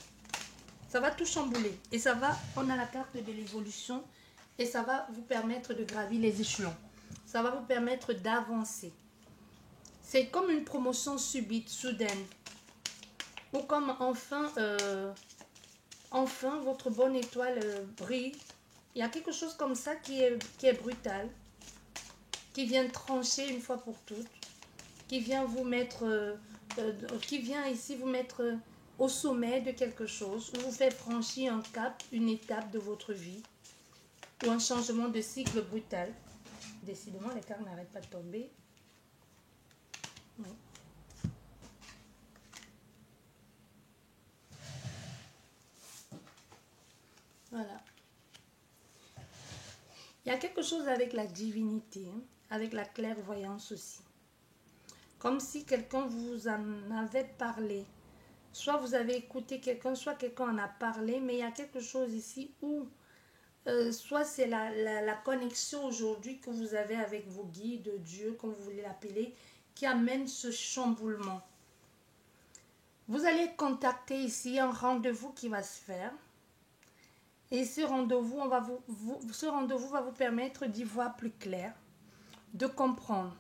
Speaker 1: Ça va tout chambouler. Et on a la carte de l'évolution. Et ça va vous permettre de gravir les échelons. Ça va vous permettre d'avancer. C'est comme une promotion subite, soudaine. Ou comme enfin votre bonne étoile brille. Il y a quelque chose comme ça qui est brutal, qui vient trancher une fois pour toutes, qui vient vous mettre, qui vient ici vous mettre au sommet de quelque chose, ou vous fait franchir un cap, une étape de votre vie. ou un changement de cycle brutal. Décidément, les cartes n'arrêtent pas de tomber. Oui. Voilà. Il y a quelque chose avec la divinité, hein, avec la clairvoyance aussi. Comme si quelqu'un vous en avait parlé. Soit vous avez écouté quelqu'un, soit quelqu'un en a parlé, mais il y a quelque chose ici où soit c'est la connexion aujourd'hui que vous avez avec vos guides, Dieu, comme vous voulez l'appeler, qui amène ce chamboulement. Vous allez contacter ici un rendez-vous qui va se faire. Et ce rendez-vous, ce rendez-vous va vous permettre d'y voir plus clair, de comprendre.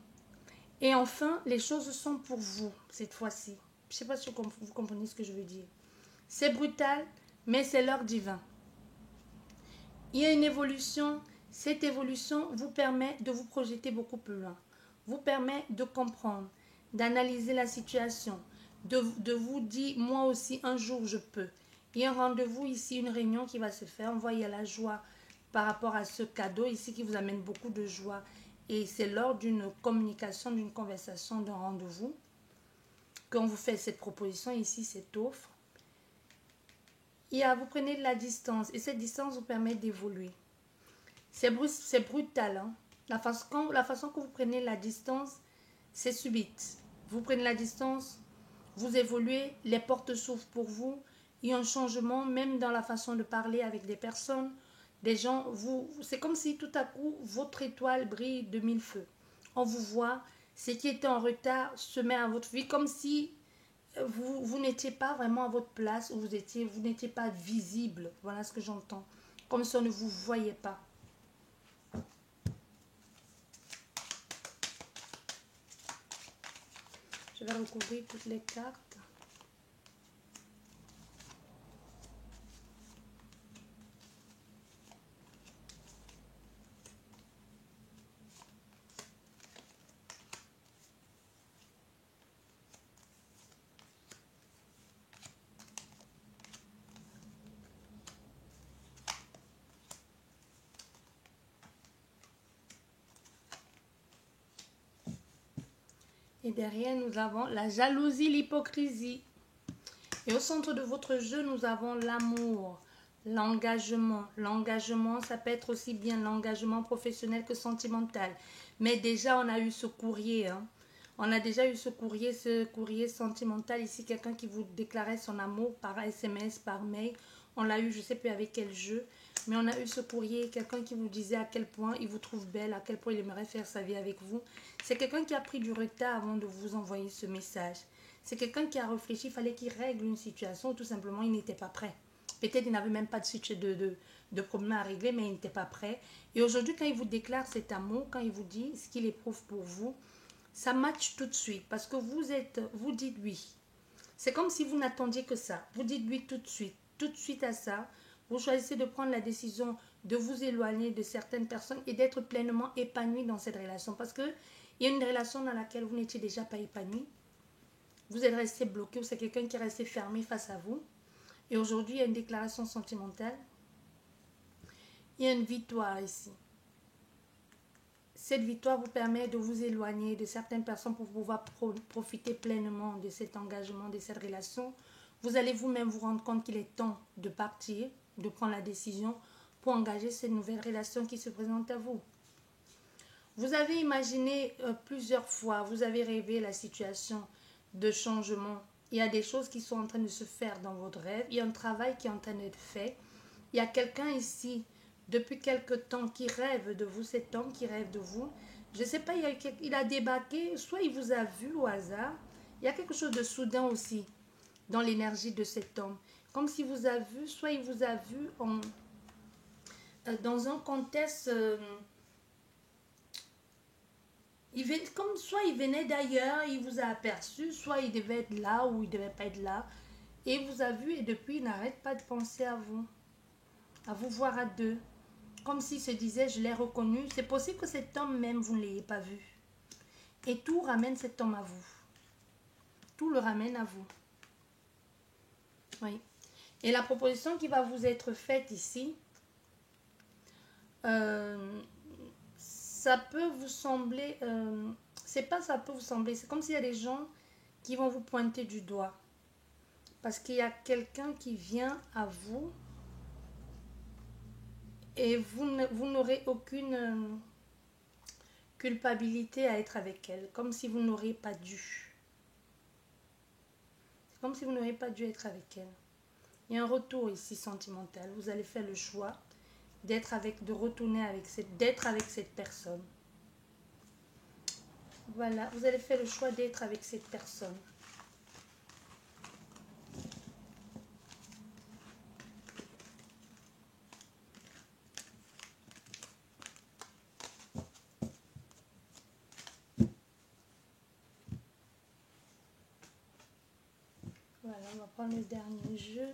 Speaker 1: Et enfin, les choses sont pour vous, cette fois-ci. Je ne sais pas si vous comprenez ce que je veux dire. C'est brutal, mais c'est l'heure divin. Il y a une évolution. Cette évolution vous permet de vous projeter beaucoup plus loin. Vous permet de comprendre, d'analyser la situation, de vous dire, moi aussi, un jour, je peux. Il y a un rendez-vous ici, une réunion qui va se faire. On voit, il y a la joie par rapport à ce cadeau ici qui vous amène beaucoup de joie. Et c'est lors d'une communication, d'une conversation, d'un rendez-vous qu'on vous fait cette proposition ici, cette offre. Vous prenez de la distance et cette distance vous permet d'évoluer. C'est brutal. Hein? La façon que vous prenez la distance, c'est subite. Vous prenez la distance, vous évoluez, les portes s'ouvrent pour vous. Il y a un changement même dans la façon de parler avec des personnes. Des gens, c'est comme si tout à coup, votre étoile brille de mille feux. On vous voit, ce qui était en retard se met à votre vie, comme si vous n'étiez pas vraiment à votre place, où vous n'étiez pas visible. Voilà ce que j'entends. Comme si on ne vous voyait pas. Je vais recouvrir toutes les cartes. Et derrière, nous avons la jalousie, l'hypocrisie. Et au centre de votre jeu, nous avons l'amour, l'engagement. L'engagement, ça peut être aussi bien l'engagement professionnel que sentimental. Mais déjà, on a eu ce courrier. Hein. On a déjà eu ce courrier sentimental. Ici, quelqu'un qui vous déclarait son amour par SMS, par mail. On l'a eu, je ne sais plus avec quel jeu. Mais on a eu ce courrier, quelqu'un qui vous disait à quel point il vous trouve belle, à quel point il aimerait faire sa vie avec vous. C'est quelqu'un qui a pris du retard avant de vous envoyer ce message. C'est quelqu'un qui a réfléchi, il fallait qu'il règle une situation ou tout simplement il n'était pas prêt. Peut-être il n'avait même pas de problème à régler, mais il n'était pas prêt. Et aujourd'hui, quand il vous déclare cet amour, quand il vous dit ce qu'il éprouve pour vous, ça match tout de suite parce que vous dites oui. C'est comme si vous n'attendiez que ça. Vous dites oui tout de suite à ça. Vous choisissez de prendre la décision de vous éloigner de certaines personnes et d'être pleinement épanoui dans cette relation. Parce qu'il y a une relation dans laquelle vous n'étiez déjà pas épanoui. Vous êtes resté bloqué ou c'est quelqu'un qui est resté fermé face à vous. Et aujourd'hui, il y a une déclaration sentimentale. Il y a une victoire ici. Cette victoire vous permet de vous éloigner de certaines personnes pour pouvoir profiter pleinement de cet engagement, de cette relation. Vous allez vous-même vous rendre compte qu'il est temps de partir, de prendre la décision pour engager cette nouvelle relation qui se présente à vous. Vous avez imaginé plusieurs fois, vous avez rêvé la situation de changement. Il y a des choses qui sont en train de se faire dans votre rêve. Il y a un travail qui est en train d'être fait. Il y a quelqu'un ici, depuis quelque temps, qui rêve de vous, cet homme qui rêve de vous. Je ne sais pas, il a débarqué, soit il vous a vu au hasard. Il y a quelque chose de soudain aussi dans l'énergie de cet homme. Comme s'il vous a vu, soit il vous a vu dans un contexte... comme soit il venait d'ailleurs, il vous a aperçu, soit il devait être là ou il ne devait pas être là. Et il vous a vu et depuis, il n'arrête pas de penser à vous voir à deux. Comme s'il se disait, je l'ai reconnu. C'est possible que cet homme même, vous ne l'ayez pas vu. Et tout ramène cet homme à vous. Tout le ramène à vous. Oui. Et la proposition qui va vous être faite ici, Euh, ça peut vous sembler, c'est pas ça peut vous sembler, c'est comme s'il y a des gens qui vont vous pointer du doigt. Parce qu'il y a quelqu'un qui vient à vous et vous n'aurez aucune culpabilité à être avec elle, comme si vous n'auriez pas dû. C'est comme si vous n'auriez pas dû être avec elle. Il y a un retour ici sentimental. Vous allez faire le choix de retourner d'être avec cette personne. Voilà, vous allez faire le choix d'être avec cette personne. Voilà, on va prendre le dernier jeu.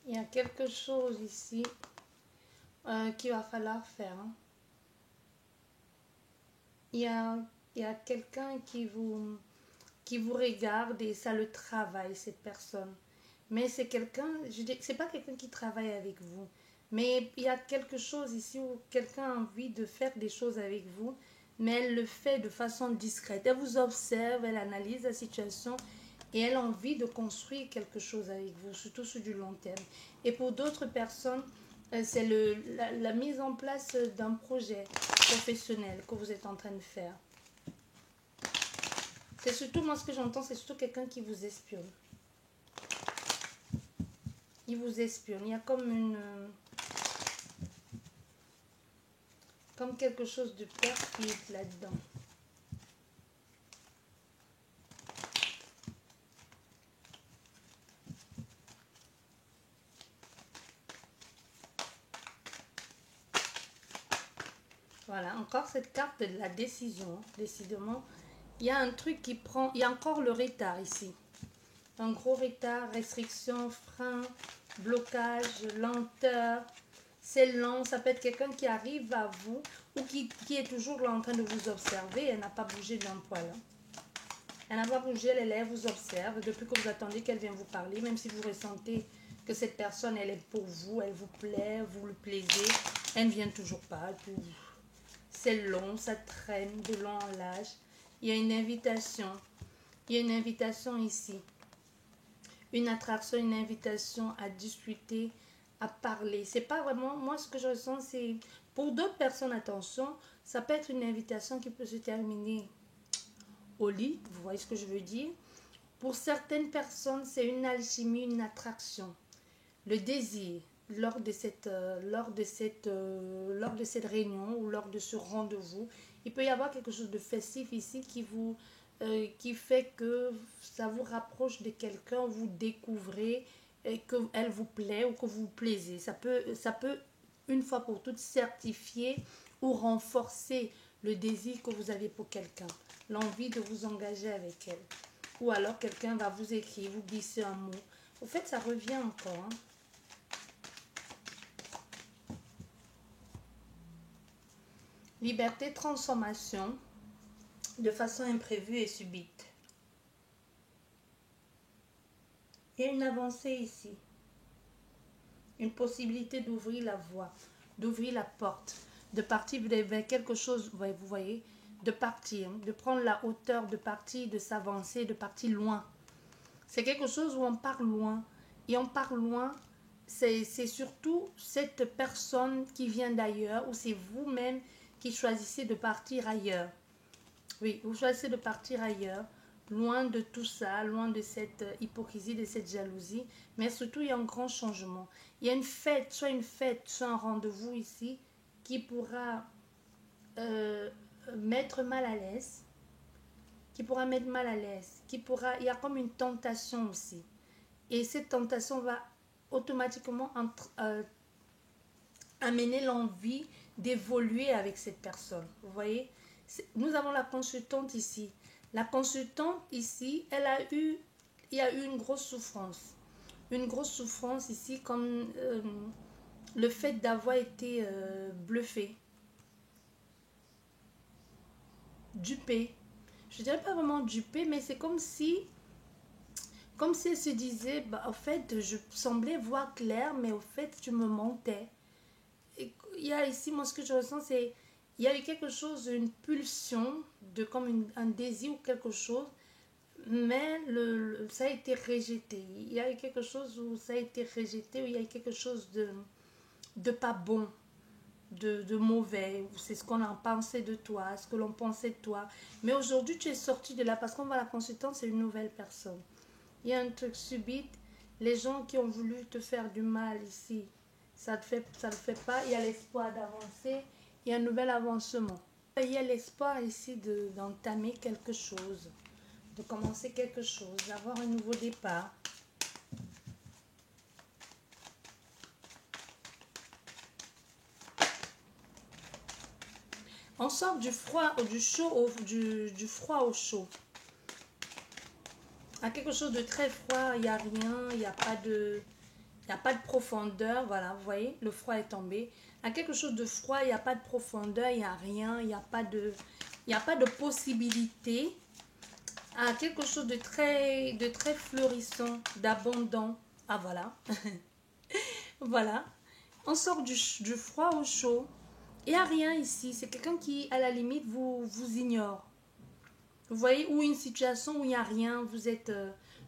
Speaker 1: Il y a quelque chose ici qu'il va falloir faire. Hein. Il y a, il y a quelqu'un qui vous regarde et ça le travaille, cette personne. Mais c'est quelqu'un, je dis, c'est pas quelqu'un qui travaille avec vous. Mais il y a quelque chose ici où quelqu'un a envie de faire des choses avec vous, mais elle le fait de façon discrète. Elle vous observe, elle analyse la situation et elle a envie de construire quelque chose avec vous, surtout sur du long terme. Et pour d'autres personnes, c'est la mise en place d'un projet professionnel que vous êtes en train de faire. C'est surtout, moi ce que j'entends, c'est surtout quelqu'un qui vous espionne. Il vous espionne. Il y a comme quelque chose de perfide là-dedans. Voilà, encore cette carte de la décision. Décidément, il y a un truc qui prend... Il y a encore le retard ici. Un gros retard, restriction, frein, blocage, lenteur. C'est lent, ça peut être quelqu'un qui arrive à vous ou qui est toujours là en train de vous observer. Elle n'a pas bougé d'un poil. Hein. Elle n'a pas bougé, elle est là, elle vous observe depuis que vous attendez qu'elle vienne vous parler, même si vous ressentez que cette personne, elle est pour vous, elle vous plaît, vous le plaisez, elle ne vient toujours pas. C'est long, ça traîne de long en large. Il y a une invitation. Il y a une invitation ici. Une attraction, une invitation à discuter, à parler. C'est pas vraiment, moi ce que je ressens, c'est, pour d'autres personnes, attention, ça peut être une invitation qui peut se terminer au lit, vous voyez ce que je veux dire. Pour certaines personnes, c'est une alchimie, une attraction. Le désir, lors de cette réunion ou lors de ce rendez-vous, il peut y avoir quelque chose de festif ici qui fait que ça vous rapproche de quelqu'un, vous découvrez qu'elle vous plaît ou que vous vous plaisez. Ça peut, une fois pour toutes, certifier ou renforcer le désir que vous avez pour quelqu'un, l'envie de vous engager avec elle. Ou alors quelqu'un va vous écrire, vous glisser un mot. Au fait, ça revient encore. Hein. Liberté, transformation de façon imprévue et subite. Il y a une avancée ici. Une possibilité d'ouvrir la voie, d'ouvrir la porte, de partir vers quelque chose, vous voyez, de partir, de prendre la hauteur, de partir, de s'avancer, de partir loin. C'est quelque chose où on part loin. Et on part loin, c'est surtout cette personne qui vient d'ailleurs ou c'est vous-même qui choisissez de partir ailleurs. Oui, vous choisissez de partir ailleurs, loin de tout ça, loin de cette hypocrisie, de cette jalousie. Mais surtout, il y a un grand changement. Il y a une fête, soit un rendez-vous ici qui pourra mettre mal à l'aise, il y a comme une tentation aussi. Et cette tentation va automatiquement amener l'envie d'évoluer avec cette personne. Vous voyez, nous avons la consultante ici. La consultante ici, il y a eu une grosse souffrance. Une grosse souffrance ici, comme le fait d'avoir été bluffé. dupée. Je dirais pas vraiment dupée, mais c'est comme si elle se disait, bah, au fait, je semblais voir clair, mais au fait, tu me mentais. Et il y a ici, moi, ce que je ressens, c'est, il y a eu quelque chose, une pulsion, de comme un désir ou quelque chose, mais ça a été rejeté. Il y a eu quelque chose où ça a été rejeté, où il y a eu quelque chose de pas bon, de mauvais. C'est ce qu'on en pensait de toi, ce que l'on pensait de toi. Mais aujourd'hui, tu es sorti de là parce qu'on voit la consultante, c'est une nouvelle personne. Il y a un truc subit. Les gens qui ont voulu te faire du mal ici, ça ne fait pas. Il y a l'espoir d'avancer. Il y a un nouvel avancement. Il y a l'espoir ici d'entamer quelque chose, de commencer quelque chose, d'avoir un nouveau départ. On sort du froid, du chaud, du froid au chaud. À quelque chose de très froid, il n'y a rien, il n'y a pas de... Il n'y a pas de profondeur, voilà, vous voyez, le froid est tombé. À quelque chose de froid, il n'y a pas de profondeur, il n'y a rien, il n'y a pas de, il n'y a pas de possibilité. À quelque chose de très fleurissant, d'abondant. Ah voilà, voilà. On sort du froid au chaud. Il n'y a rien ici. C'est quelqu'un qui, à la limite, vous ignore. Vous voyez, ou une situation où il n'y a rien, vous êtes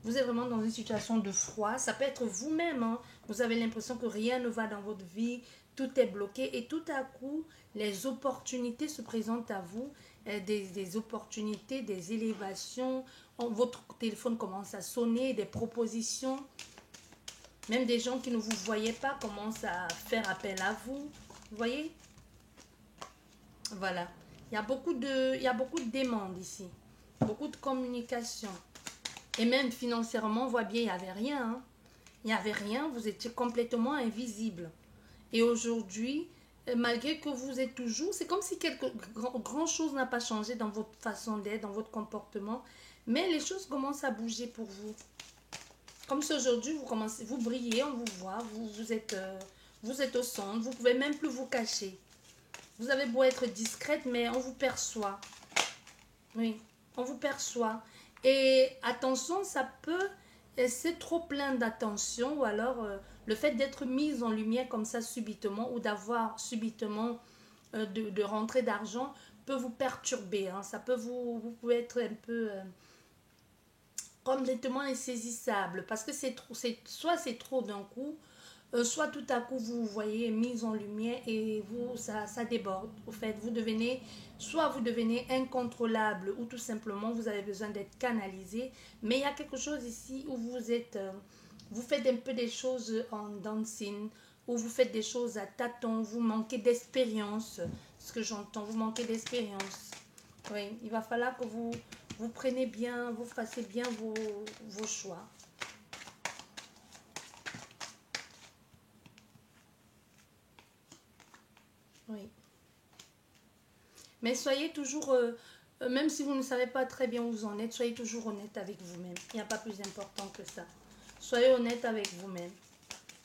Speaker 1: vraiment dans une situation de froid. Ça peut être vous-même, hein. Vous avez l'impression que rien ne va dans votre vie, tout est bloqué et tout à coup, les opportunités se présentent à vous, des opportunités, des élévations. Votre téléphone commence à sonner, des propositions. Même des gens qui ne vous voyaient pas commencent à faire appel à vous. Vous voyez? Voilà. Il y a beaucoup de demandes ici. Beaucoup de communication. Et même financièrement, on voit bien, il n'y avait rien. Hein. Il n'y avait rien, vous étiez complètement invisible. Et aujourd'hui, malgré que vous êtes toujours, c'est comme si grand chose n'a pas changé dans votre façon d'être, dans votre comportement. Mais les choses commencent à bouger pour vous. Comme si aujourd'hui, vous brillez, on vous voit, vous êtes au centre, vous ne pouvez même plus vous cacher. Vous avez beau être discrète, mais on vous perçoit. Oui, on vous perçoit. Et attention, ça peut, c'est trop plein d'attention, ou alors le fait d'être mise en lumière comme ça subitement, ou d'avoir subitement de rentrée d'argent, peut vous perturber. Hein. Ça peut vous pouvez être un peu complètement insaisissable, parce que soit c'est trop d'un coup, soit tout à coup vous voyez mise en lumière et ça déborde. Au fait, soit vous devenez incontrôlable ou tout simplement vous avez besoin d'être canalisé. Mais il y a quelque chose ici où vous faites un peu des choses en dancing, où vous faites des choses à tâtons, vous manquez d'expérience. Ce que j'entends, vous manquez d'expérience. Oui, il va falloir que vous preniez bien, vous fassiez bien vos choix. Oui. Mais soyez toujours, même si vous ne savez pas très bien où vous en êtes, soyez toujours honnête avec vous-même. Il n'y a pas plus important que ça. Soyez honnête avec vous-même.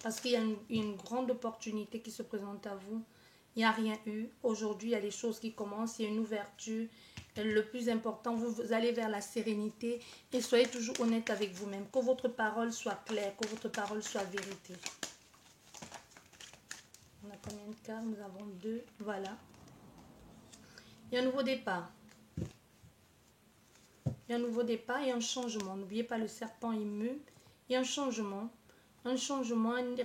Speaker 1: Parce qu'il y a une grande opportunité qui se présente à vous. Il n'y a rien eu. Aujourd'hui, il y a des choses qui commencent. Il y a une ouverture. Et le plus important, vous allez vers la sérénité. Et soyez toujours honnête avec vous-même. Que votre parole soit claire. Que votre parole soit vérité. On a combien de cartes? Nous avons 2. Voilà. Il y a un nouveau départ. Il y a un nouveau départ et un changement. N'oubliez pas le serpent immu. Il y a un changement, un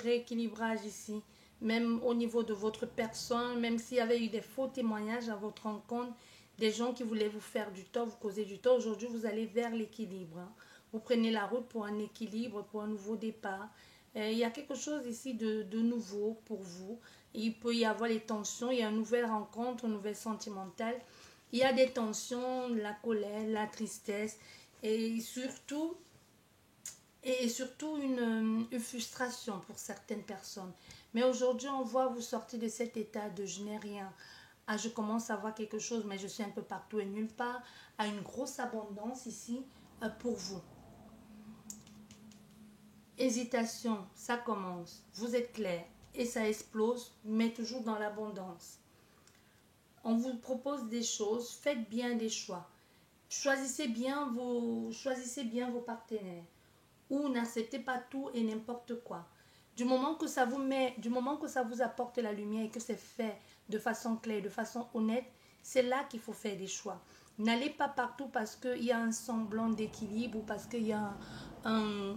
Speaker 1: rééquilibrage ici. Même au niveau de votre personne, même s'il y avait eu des faux témoignages à votre rencontre, des gens qui voulaient vous faire du tort, vous causer du tort, aujourd'hui vous allez vers l'équilibre. Hein. Vous prenez la route pour un équilibre, pour un nouveau départ. Il y a quelque chose ici de nouveau pour vous. Il peut y avoir les tensions, il y a une nouvelle rencontre, une nouvelle sentimentale. Il y a des tensions, la colère, la tristesse et surtout, une frustration pour certaines personnes. Mais aujourd'hui, on voit vous sortir de cet état de je n'ai rien, à je commence à voir quelque chose, mais je suis un peu partout et nulle part, à une grosse abondance ici pour vous. Hésitation, ça commence, vous êtes clair et ça explose, mais toujours dans l'abondance. On vous propose des choses, faites bien des choix. Choisissez bien vos partenaires. Ou n'acceptez pas tout et n'importe quoi. Du moment que ça vous apporte la lumière et que c'est fait de façon claire, de façon honnête, c'est là qu'il faut faire des choix. N'allez pas partout parce qu'il y a un semblant d'équilibre ou parce qu'il y a un,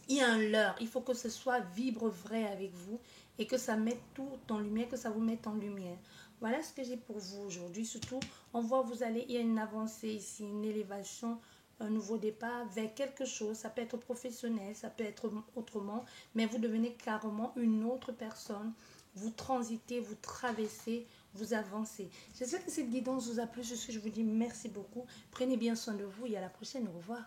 Speaker 1: il y a un leurre. Il faut que ce soit vibre vrai avec vous et que ça mette tout en lumière, que ça vous mette en lumière. Voilà ce que j'ai pour vous aujourd'hui. Surtout, on voit vous allez, il y a une avancée ici, une élévation, un nouveau départ vers quelque chose. Ça peut être professionnel, ça peut être autrement, mais vous devenez carrément une autre personne. Vous transitez, vous traversez, vous avancez. J'espère que cette guidance vous a plu. Je vous dis merci beaucoup. Prenez bien soin de vous et à la prochaine. Au revoir.